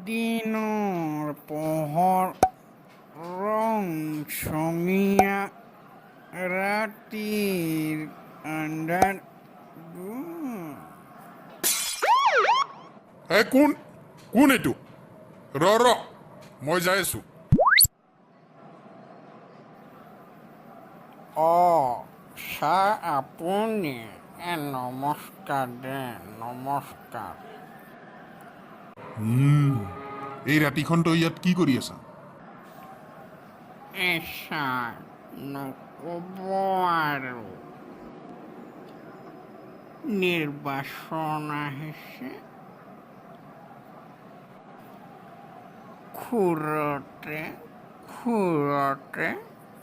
দিনৰ পোহৰ ৰং চঙীয়া ৰাতিৰ আন্ধাৰ কোন কোন এইটো ৰ মই যাই আছো ছাৰ আপুনি নমস্কাৰ নমস্কাৰ এই ৰাতিখন তই ইয়াত কি কৰি আছা ছাৰ নক'ব আৰু নিৰ্বাচন আহিছে খুৰতে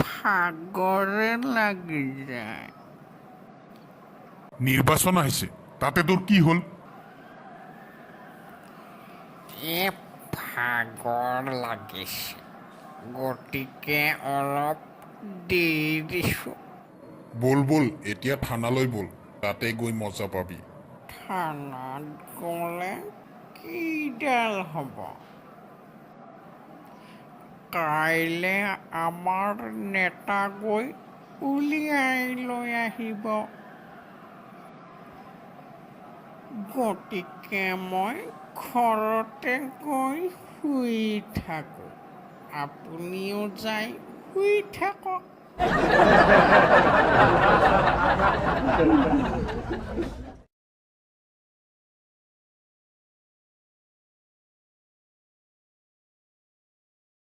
ভাগৰে লাগি যায় নিৰ্বাচন আহিছে তাতে তোৰ কি হ'ল ভাগৰ লাগিছে গতিকে অলপ দেৰি দিছোঁ বল এতিয়া থানালৈ বল তাতে গৈ মজা পাবি থানাত গ'লে কিডাল হ'ব কাইলে আমাৰ নেতা গৈ উলিয়াই লৈ আহিব গতিকে মই ঘৰতে গৈ শুই থাকোঁ আপুনিও যাই শুই থাকক